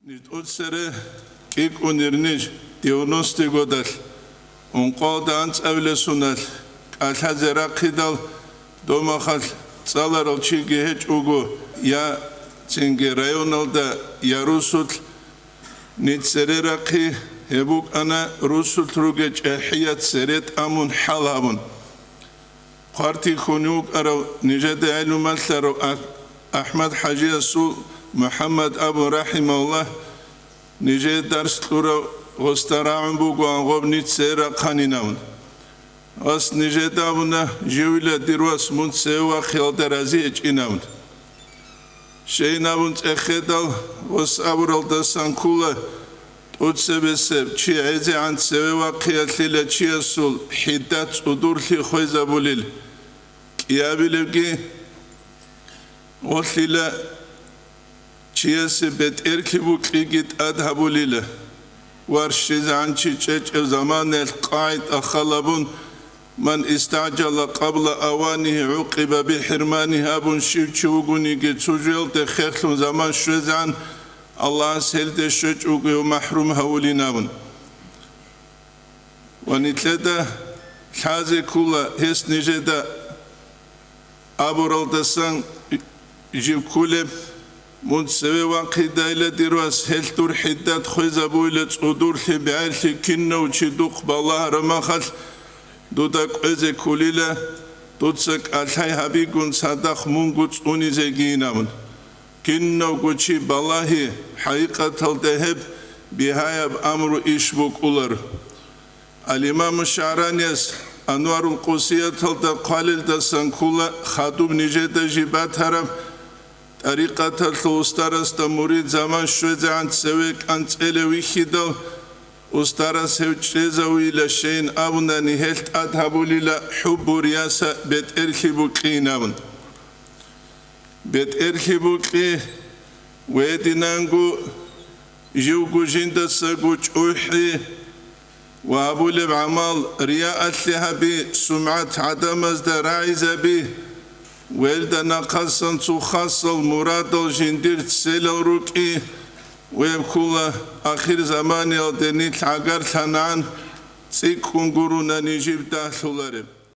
Nit'utsere kik unirnij diagnostic godal unqodan tsavlesunal alhazera qidal domakhal tsalarol chigehech ugo ya tsinge rayonalda ya rusul nitsere qi hebuk ana rusul truge chehiyat seret amun halabun qarti khunuk ara nijada ilmal tharo Ahmad Haji Asul Muhammad Abu Rahimahullah Nije dars tura gostara'un bu guangob nitsera qaninam as nije davuna jewila dirwas muntsewa khildarazi echinam Sheinabun ekhedal was abral da sankula utsebeseb chi eze an sewa qiyatlila chi asul hiddat udurli khoizabulil qiyabilgi otlila Chiyasi bet erkibu qigit adhabulila warshiz anchi chech zaman al-qaid akhalabun man istajala qabla awanihi uqiba bihirmanihi abun shivchuguni gitsujel de kherlun zaman shwezan Allah selde shwech ugu mahrum hawlinabun wanitleda hazi kula hes nijeda aburaldasan jivkuleb منسوي واقيدا إلى دراس هل تور حدات خويزابو إلى تصدور لبعالي كنا وشدوق بالله رمخل دودك أزي كوليلا دودسك ألحي حبيقون صدق منقوت أوني زيجينا من كنا وقوشي بالله حقيقة الذهب بهاي بأمر إشبوك أولر الإمام الشعرانيس أنوار القوسية قالل دسانكولا خادوب نجد جيبات هرم طريقة الأستاذ تمريد زمان شوزة عن سويك عن تلوي خدال أستاذ سوتشيزا ويلا شين أبونا نهلت أذهبوا للا حب رياسة بيت إرخبوا قينامن بيت إرخبوا قي ويدنانغو جوجو جند سجوج أوحي وأبو لب عمال رياء لها بسمعة عدم ازدراعز به ولدنا قصن تخصل مراد الجندير تسيل روكي ويبكولا آخر زمان يلدني تعقر ثنان سيكون قرونا نجيب داخل